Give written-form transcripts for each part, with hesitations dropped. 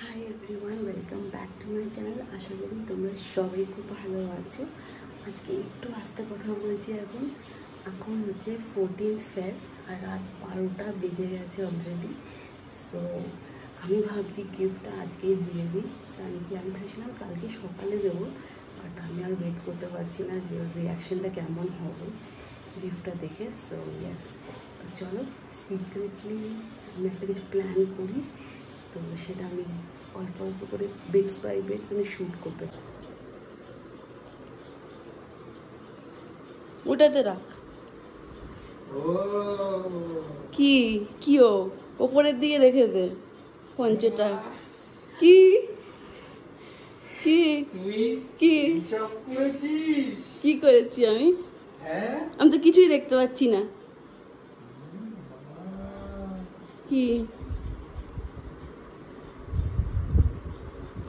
High everyone, welcome back to my channel. আশা করি তোমরা সবাই খুব ভালো আছো। আজকে একটু আস্তে কথা বলছি। এখন হচ্ছে 14 ফেব আর রাত 12টা বেজে গেছে অলরেডি। সো আমি ভাবছি গিফটটা আজকেই দিয়ে দিই, কারণ কি আমি ভেবেছিলাম কালকে সকালে দেবো, বাট আমি আর ওয়েট করতে পারছি না যে ওর রিয়াকশানটা কেমন হবে গিফটটা দেখে। সো ইয়েস, তো চলো সিক্রেটলি আমি একটা কিছু প্ল্যান করি, তো সেটা আমি অল্প অল্প করে বিটস বাই বিটস আমি শ্যুট করতে পারি। ওটাতে রাখ। কি কি ওপরের দিকে রেখে দে পঞ্চটা। কি কি কি কি করেছি আমি? আমি তো কিছুই দেখতে পাচ্ছি না। কি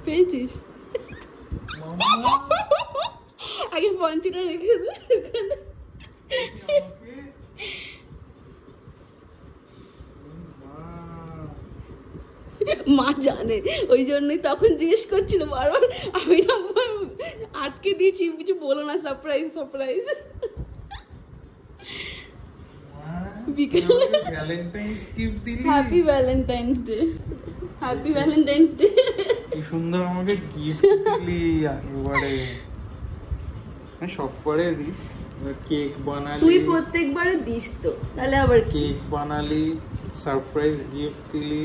পেয়েছিস? আগে পঞ্চটা রেখে দে ওখানে। মা জানে, ওই জন্যই তখন জিজ্ঞেস করছিল বারবার। আমি না আটকে দিয়েছি, কিছু বলো না, surprise surprise. Happy Valentine's day, happy Valentine's day. কি সুন্দর আমাকে গিফট দিলি। এবারে সব করে দিস, কেক বানালি। তুই প্রত্যেকবারে দিস তো, তাহলে আবার কেক বানালি, সারপ্রাইজ গিফট দিলি।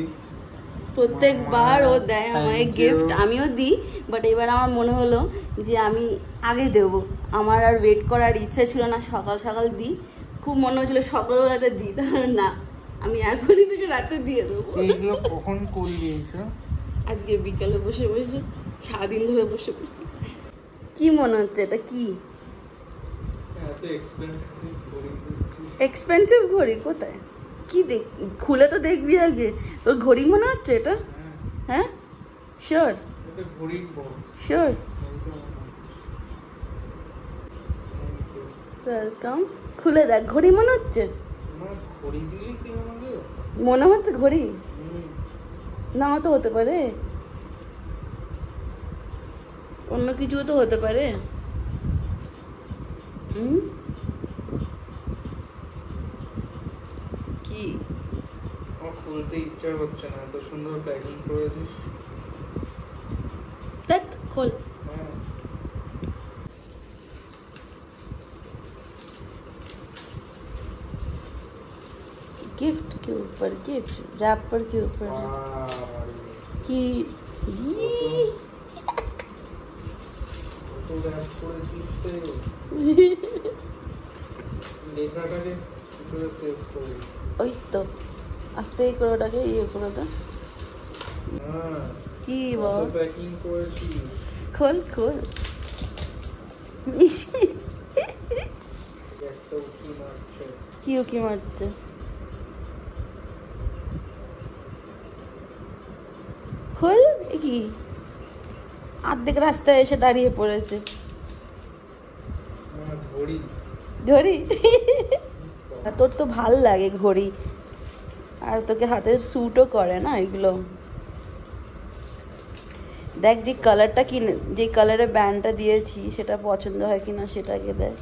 প্রত্যেকবার ও দেয় আমায় গিফট, আমিও দিই, বাট এবার আমার মনে হলো যে আমি আগে দেব। আমার আর ওয়েট করার ইচ্ছা ছিল না, সকাল সকাল দিই। খুব মনে হচ্ছিল সকালবেলাটা দিই, তাহলে না, আমি এখনই থেকে রাতে দিয়ে দেবো। এইগুলো কখন করলি? আজকে বিকালে বসে বসে, সারাদিন ধরে বসে বসে। কি মনে হচ্ছে এটা? কি এক্সপেন্সিভ ঘড়ি? কোথায়? কি দেখ, খুলে তো দেখবি আগে। তোর ঘড়ি মনে হচ্ছে এটা? হ্যাঁ, শিওর শিওর। ওয়েলকাম। খুলে দেখ, ঘড়ি মনে হচ্ছে? মনে হচ্ছে ঘড়ি? না তো হতে পারে, অন্য কিছু তো হতে পারে। কি খুলতে ইচ্ছা হচ্ছে না, এত সুন্দর প্যাকিং করেছিস। দেখ, খোল। गिफ्ट के ऊपर गिफ्ट, रैपर के ऊपर कि ওই তো আস্তে করে ওটাকে ইয়ে করে দে। কি বল? খোল খোল। কি উকি মারছে? খোল। কি অর্ধেক রাস্তায় এসে দাঁড়িয়ে পড়েছে। ঘড়ি? তোর তো ভাল লাগে ঘড়ি, আর তোকে হাতে স্যুটও করে না এগুলো। দেখ, যে কালারটা কিনে, যে কালারের ব্যান্ডটা দিয়েছি সেটা পছন্দ হয় কিনা সেটাকে দেখ।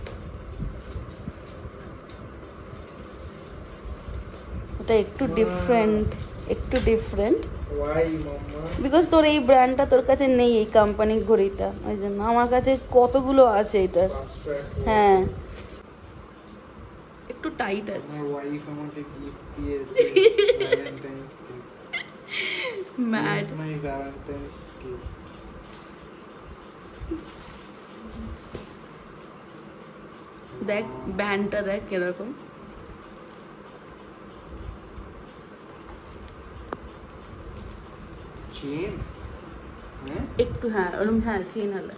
এটা একটু ডিফারেন্ট, একটু ডিফারেন্ট। বিকজ তোর এই ব্র্যান্ডটা তোর কাছে নেই, এই কোম্পানির ঘড়িটা, ওই জন্য। আমার কাছে কতগুলো আছে এটার। হ্যাঁ, একটু টাইট আছে। ওয়াইফ আমাকে গিফট দিয়েছে ভ্যালেন্টাইন্স ডে। ম্যাড মাই ভ্যালেন্টাইন্স গিফট। দেখ ব্যান্ডটা, দেখ কিরকম। চেন? একটু হ্যাঁ ওরকম, হ্যাঁ চেন হলে।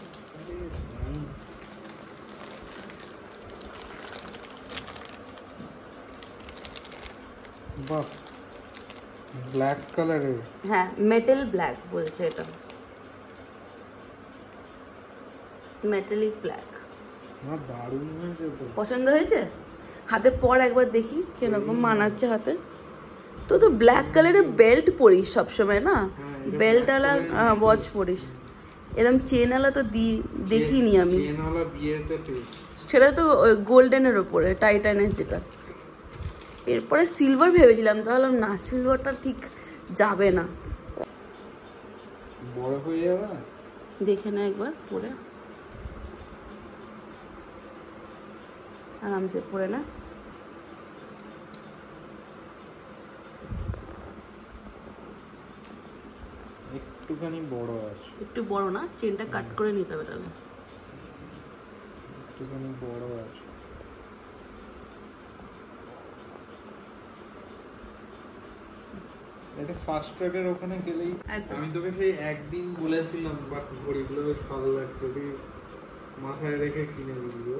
বাহ, ব্ল্যাক কালারের। হ্যাঁ, মেটাল ব্ল্যাক বলছে এটা, মেটালিক ব্ল্যাক। দারুণ হয়েছে তো। পছন্দ হয়েছে? হাতে পর একবার দেখি কিরকম মানাচ্ছে হাতে। তো ব্ল্যাক কালারের বেল্ট পরিস সবসময় না? বেল্টওয়ালা ওয়াচ পরিস, এরকম চেনওয়ালা তো দেখিনি আমি। চেনওয়ালা বিয়েতে সেটা তো গোল্ডেনের ওপরে, টাইটানের যেটা। এরপরে সিলভার ভেবেছিলাম, তাহলে না, সিলভারটা ঠিক যাবে না, বড় হয়ে যাবে। দেখে না একবার পরে, আরামসে পরে না। একটুখানি বড় আছে, একটু বড় না, চেনটা কাট করে নিতে হবে তাহলে। একটুখানি বড় আছে। এটা ফার্স্ট ট্র্যাকের ওখানে গেলেই। আমি তোকে সেই একদিন বলেছিলাম, বাট ঘড়িগুলো বেশ ভালো লাগছে, তুই মাথায় রেখে কিনে দিলি।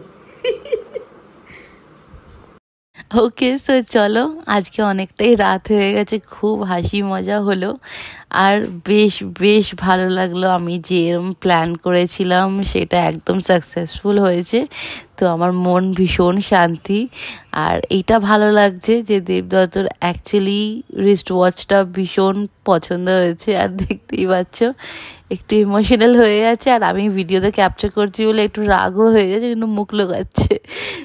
ওকে, সো চলো, আজকে অনেকটাই রাত হয়ে গেছে, খুব হাসি মজা হলো আর বেশ বেশ ভালো লাগলো। আমি যে এরম প্ল্যান করেছিলাম সেটা একদম সাকসেসফুল হয়েছে, তো আমার মন ভীষণ শান্তি। আর এইটা ভালো লাগছে যে দেবদত্তর অ্যাকচুয়ালি রিস্ট ওয়াচটা ভীষণ পছন্দ হয়েছে, আর দেখতেই পাচ্ছ একটু ইমোশনাল হয়ে যাচ্ছে, আর আমি ভিডিওতে ক্যাপচার করছি বলে একটু রাগও হয়ে যাচ্ছে, কিন্তু মুখ লোকাচ্ছে।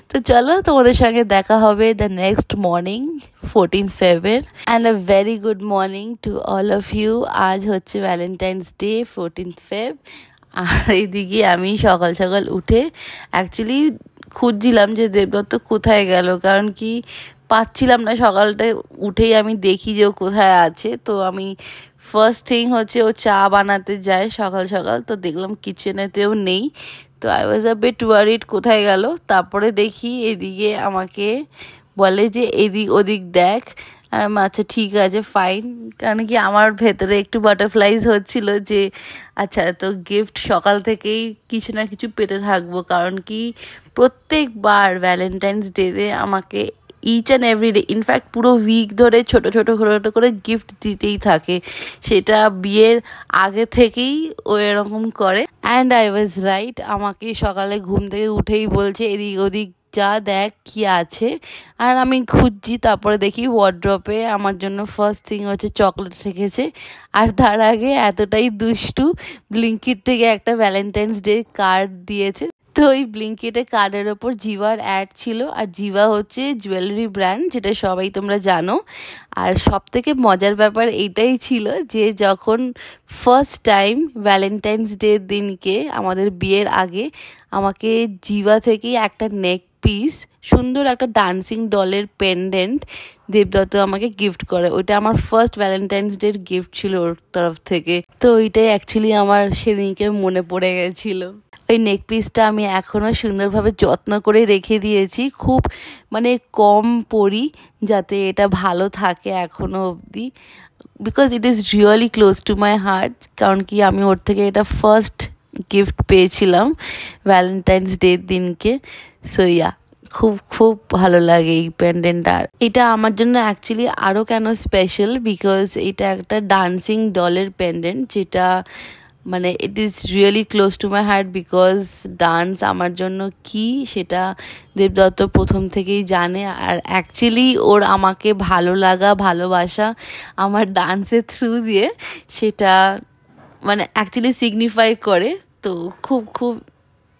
তো চলো, তোমাদের সঙ্গে দেখা হবে the next morning 14th February, and a very good morning to all of you. আজ হচ্ছে ভ্যালেন্টাইন্স ডে, 14th Feb। আর এইদিকে আমি সকাল সকাল উঠে অ্যাকচুয়ালি খুঁজছিলাম যে দেবদত্ত কোথায় গেল, কারণ কি পাচ্ছিলাম না। সকালটায় উঠেই আমি দেখি যে ও কোথায় আছে, তো আমি ফার্স্ট থিং হচ্ছে ও চা বানাতে যায় সকাল সকাল, তো দেখলাম কিচেনেতেও নেই, তো I was a bit worried কোথায় গেল। তারপরে দেখি এদিকে আমাকে বলে যে এদিক ওদিক দেখ। আচ্ছা ঠিক আছে, ফাইন, কারণ কি আমার ভেতরে একটু বাটারফ্লাইজ হচ্ছিল যে আচ্ছা, তো গিফট সকাল থেকেই কিছু না কিছু পেতে থাকবো, কারণ কি প্রত্যেকবার ভ্যালেন্টাইন্স ডেতে আমাকে each and every day, in fact পুরো উইক ধরে ছোট ছোট করে গিফট দিতেই থাকে, সেটা বিয়ের আগে থেকেই ও এরকম করে। অ্যান্ড আই ওয়াজ রাইট, আমাকে সকালে ঘুম থেকে উঠেই বলছে এদিক ওদিক যা দেখ কি আছে, আর আমি খুঁজছি। তারপরে দেখি ওয়ার্ড্রপে আমার জন্য ফার্স্ট থিং হচ্ছে চকলেট রেখেছে, আর তার আগে এতটাই দুষ্টু, ব্লিঙ্কিট থেকে একটা ভ্যালেন্টাইন্স ডে কার্ড দিয়েছে। তো ওই ব্লিঙ্কিটে কার্ডের ওপর জিভার অ্যাড ছিল, আর জিভা হচ্ছে জুয়েলারি ব্র্যান্ড, যেটা সবাই তোমরা জানো। আর সব থেকে মজার ব্যাপার এইটাই ছিল যে যখন ফার্স্ট টাইম ভ্যালেন্টাইন্স ডের দিনকে আমাদের বিয়ের আগে আমাকে জিভা থেকেই একটা নেক পিস, সুন্দর একটা ডান্সিং ডলের পেন্ডেন্ট দেবদত্ত আমাকে গিফট করে। ওইটা আমার ফার্স্ট ভ্যালেন্টাইন্স ডের গিফট ছিল ওর তরফ থেকে, তো ওইটাই অ্যাকচুয়ালি আমার সেদিনকে মনে পড়ে গেছিলো। ওই নেক পিসটা আমি এখনও সুন্দরভাবে যত্ন করে রেখে দিয়েছি, খুব মানে কম পরি যাতে এটা ভালো থাকে এখনও অবধি, because it is really close to my heart, কারণ কি আমি ওর থেকে এটা ফার্স্ট গিফট পেয়েছিলাম ভ্যালেন্টাইন্স ডের দিনকে। সো ইয়া, খুব খুব ভালো লাগে এই পেন্ডেন্টটা। এটা আমার জন্য অ্যাকচুয়ালি আরও কেন স্পেশাল, বিকজ এটা একটা ডান্সিং ডলের পেন্ডেন্ট, যেটা মানে it is really close to my heart, because dance আমার জন্য কি সেটা দেবদত্ত প্রথম থেকেই জানে, আর অ্যাকচুয়ালি ওর আমাকে ভালো লাগা ভালোবাসা আমার ডান্সের থ্রু দিয়ে সেটা মানে অ্যাকচুয়ালি সিগনিফাই করে। তো খুব খুব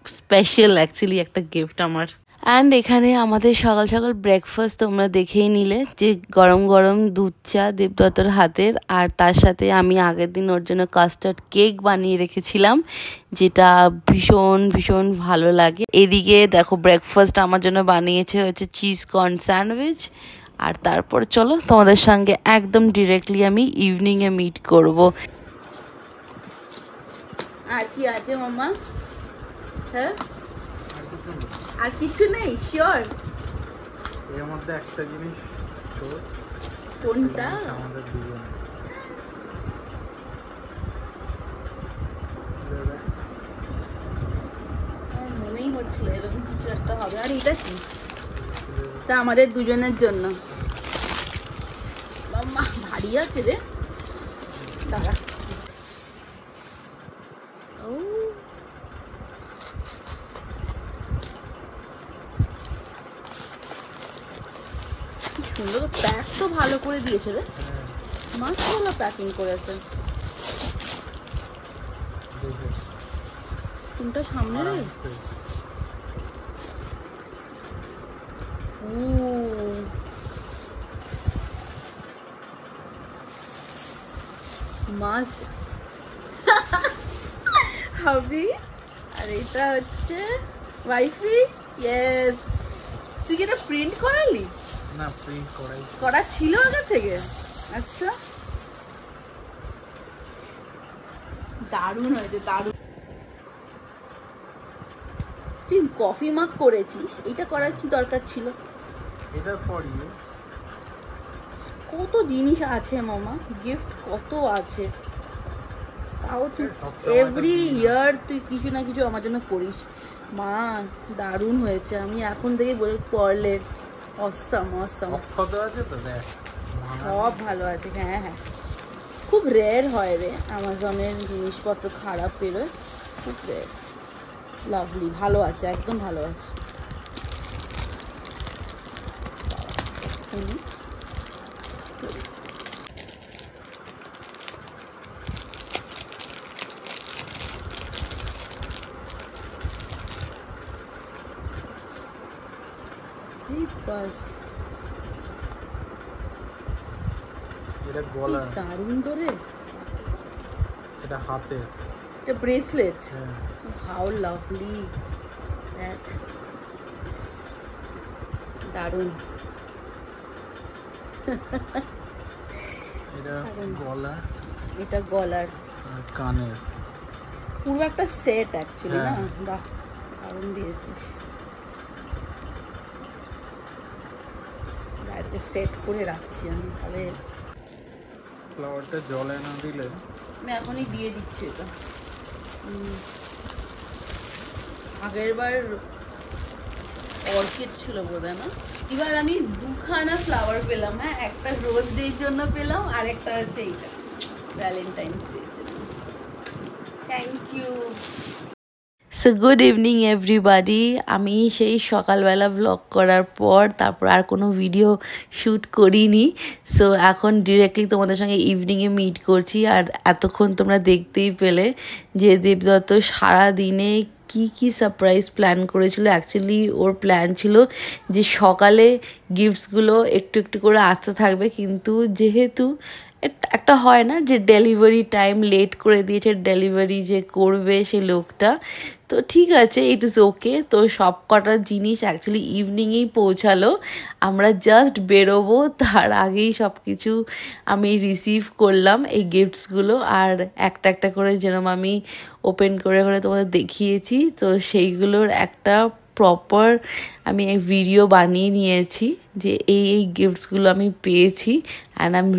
স্পেশাল অ্যাকচুয়ালি একটা গিফট আমার। অ্যান্ড এখানে আমাদের সকাল সকাল ব্রেকফাস্ট তোমরা দেখেই নিলে, যে গরম গরম দুধ চা দেবদত্তর হাতের, আর তার সাথে আমি আগের দিন ওর জন্য কাস্টার্ড কেক বানিয়ে রেখেছিলাম, যেটা ভীষণ ভীষণ ভালো লাগে। এদিকে দেখো ব্রেকফাস্ট আমার জন্য বানিয়েছে হচ্ছে চিজ কর্ন স্যান্ডউইচ। আর তারপর চলো তোমাদের সঙ্গে একদম ডিরেক্টলি আমি ইভিনিংয়ে মিট করব। আর কি আছে মামা? হ্যাঁ, আর কিছু নেই? শিওর? এর মধ্যে একটা জিনিস, কোনটা? আমাদের দুজন মনেই হচ্ছিল এরকম কিছু একটা হবে। আর এটা কি? তা আমাদের দুজনের জন্য। মাম্মা ভারী আছে রে, দাঁড়া। ও সুন্দর প্যাক তো ভালো করে দিয়েছে রে, মাস্ক ভালো প্যাকিং করেছে। কোনটা সামনে রে? মাছ হাবি। আর এটা হচ্ছে ওয়াইফি। ইয়েস। তুই কি এটা প্রিন্ট করালি? না, প্রিন্ট করা ছিল আগে থেকে। আচ্ছা, দারুণ হয়েছে, দারুণ। তুই কফি মাগ করেছিস, এটা করার কি দরকার ছিল? এটা ফর ইউ। কত জিনিস আছে মামা, গিফট কত আছে। তাও তুই এভরি ইয়ার তুই কিছু না কিছু আমার জন্য করিস। মা দারুণ হয়েছে, আমি এখন থেকে বলে পড়লে অসাম অসাম। সব ভালো আছে। হ্যাঁ হ্যাঁ, খুব রেয়ার হয় রে অ্যামাজনের জিনিসপত্র খারাপ বেরোয়, খুব রেয়ার। লাভলি, ভালো আছে, একদম ভালো আছে। বাস, এটা গলা, দারুণ তো রে। এটা হাতে, এটা ব্রেসলেট। হাউ লাভলি, দেখ দারুণ। এটা গলা, এটা গলার, কানের, পুরো একটা সেট অ্যাকচুয়ালি না? বাহ, দারুণ দিয়েছিস। গাড়িতে সেট করে রাখছি আমি, তাহলে ফ্লাওয়ারটা জলে না দিলে। আমি এখনই দিয়ে দিচ্ছি এটা। আগের বার অর্কিড ছিল বোধহয় না? এবার আমি দুখানা ফ্লাওয়ার পেলাম। হ্যাঁ, একটা রোজ ডের জন্য পেলাম, আর একটা হচ্ছে এইটা ভ্যালেন্টাইন্স ডের জন্য। Thank you. So good evening everybody. আমি সেই সকালবেলা ব্লগ করার পর তারপর আর কোনো ভিডিও শ্যুট করিনি। সো এখন ডিরেক্টলি তোমাদের সঙ্গে ইভিনিংয়ে মিট করছি। আর এতক্ষণ তোমরা দেখতেই পেলে যে দেবদত্ত সারাদিনে কি কি সারপ্রাইজ প্ল্যান করেছিল। অ্যাকচুয়ালি ওর প্ল্যান ছিল যে সকালে গিফটসগুলো একটু একটু করে আসতে থাকবে, কিন্তু যেহেতু একটা হয় না যে ডেলিভারি টাইম লেট করে দিয়েছে, ডেলিভারি যে করবে সে লোকটা, তো ঠিক আছে, ইট ইজ ওকে। তো সব কটা জিনিস অ্যাকচুয়ালি ইভিনিংয়েই পৌঁছালো। আমরা জাস্ট বেরোবো তার আগেই সব কিছু আমি রিসিভ করলাম, এই গিফটসগুলো। আর একটা একটা করে যেরকম আমি ওপেন করে করে তোমাদের দেখিয়েছি, তো সেইগুলোর একটা প্রপার আমি এই ভিডিও বানিয়ে নিয়েছি যে এই গিফটসগুলো আমি পেয়েছি। And I am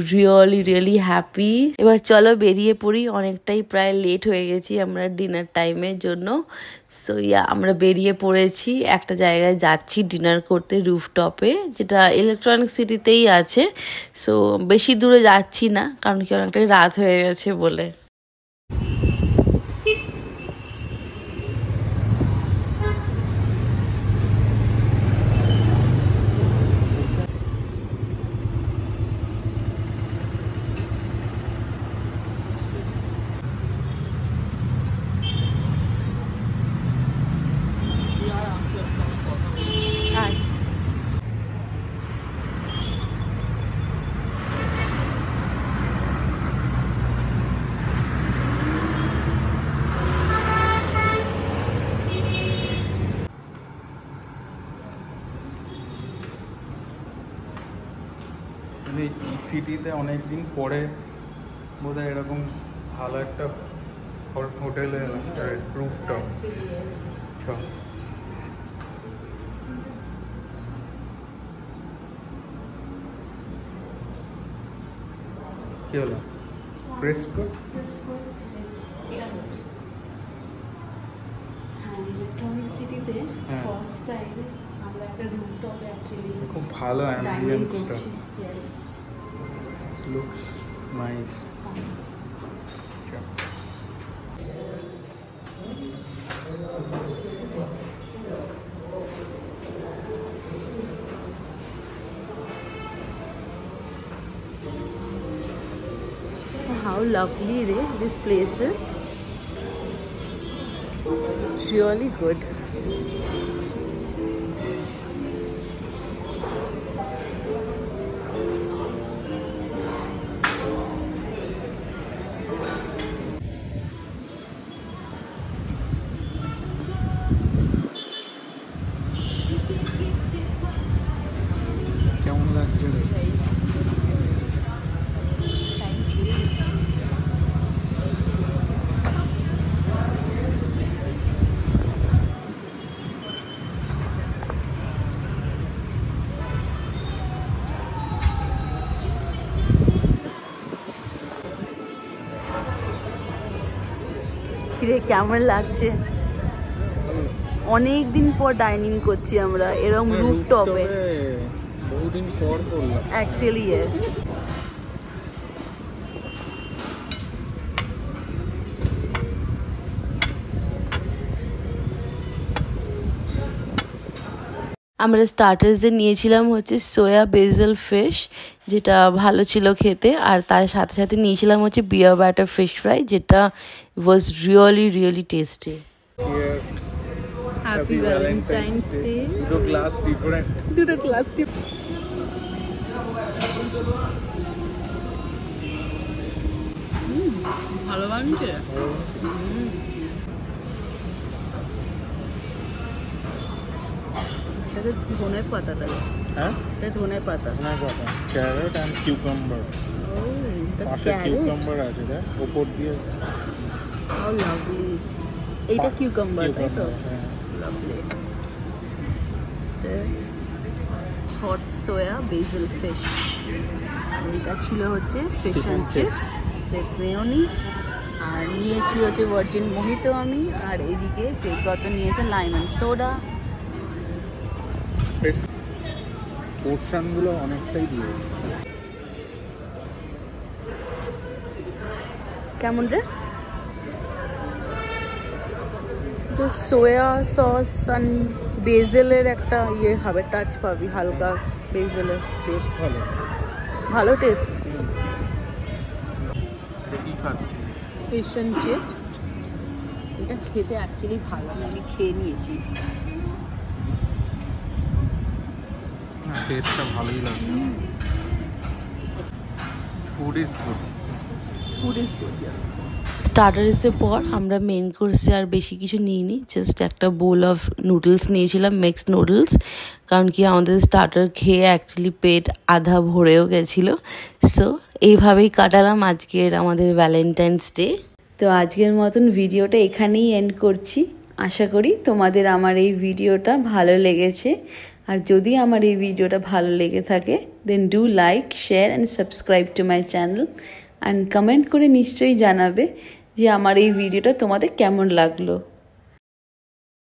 really happy. এবার চলো বেরিয়ে পড়ি, অনেকটাই প্রায় লেট হয়ে গেছি আমরা ডিনার টাইমের জন্য। সো আমরা বেরিয়ে পড়েছি, একটা জায়গায় যাচ্ছি ডিনার করতে, রুফটপে, যেটা ইলেকট্রনিক সিটিতেই আছে। সো বেশি দূরে যাচ্ছি না, কারণ কি অনেকটাই রাত হয়ে গেছে বলে। এই সিটিতে অনেকদিন পরে বোধহয় এরকম ভালো একটা হোটেলে রুফটপ। কি হলো? ফ্রেস্কো? হ্যাঁ, ইলেকট্রনিক সিটিতে ফার্স্ট টাইম আমরা একটা রুফটপে অ্যাকচুয়ালি খুব ভালো অ্যাম্বিয়েন্সটা, yes, looks nice. how lovely re this place is. Really good. কেমন লাগছে? কিরে কেমন লাগছে? অনেক দিন পর ডাইনিং করছি আমরা এরকম রুফটপে। বহুদিন পর করলাম। Actually yes. আমরা স্টার্টার্সে নিয়েছিলাম হচ্ছে সোয়া বেজল ফিশ, যেটা ভালো ছিল খেতে, আর তার সাথে সাথে নিয়েছিলাম হচ্ছে বিয়ার ব্যাটার ফিশ ফ্রাই, যেটা was really tasty. Happy Valentine's day. দুটো ক্লাস ডিফারেন্ট। ভালো বানিয়েছে। এটা ধনের পাতা তাহলে? হ্যাঁ, এটা ধনের পাতা। Carrot and cucumber. পাশে কিউকাম্বার আছে দেখ উপর দিয়ে। How lovely. এইটা কিউকাম্বার তাই তো? Lovely. Hot soya basil fish. আর এটা ছিল হচ্ছে fish and chips with mayonnaise. আর নিয়েছি হচ্ছে ভার্জিন মোহিতো আমি, আর এদিকে তেজগত নিয়েছে লাইম অ্যান্ড সোডা। পোর্শনগুলো অনেকটাই দিয়ে। কেমন রে? তো সোয়া সস অ্যান্ড বেজেলের একটা ইয়ে হবে, টাচ পাবি হালকা বেজেলের। টেস্ট ভালো, ভালো টেস্ট। কি খাচ্ছি? Fish and chips. এটা খেতে অ্যাকচুয়ালি ভালো, আমি খেয়ে নিয়েছি। টেস্টটা ভালোই লাগছে। Food is good. স্টার্টার্সের পর আমরা মেন কোর্সে আর বেশি কিছু নিইনি, জাস্ট একটা বোল অফ নুডলস নিয়েছিলাম, মিক্সড নুডলস, কারণ কি আমাদের স্টার্টার খেয়ে অ্যাকচুয়ালি পেট আধা ভরেও গেছিলো। সো এইভাবেই কাটালাম আজকের আমাদের ভ্যালেন্টাইন্স ডে। তো আজকের মতন ভিডিওটা এখানেই এন্ড করছি। আশা করি তোমাদের আমার এই ভিডিওটা ভালো লেগেছে। আর যদি আমার এই ভিডিওটা ভালো লেগে থাকে then do like, share and subscribe to my channel, and comment করে নিশ্চয়ই জানাবে যে আমার এই ভিডিওটা তোমাদের কেমন লাগলো।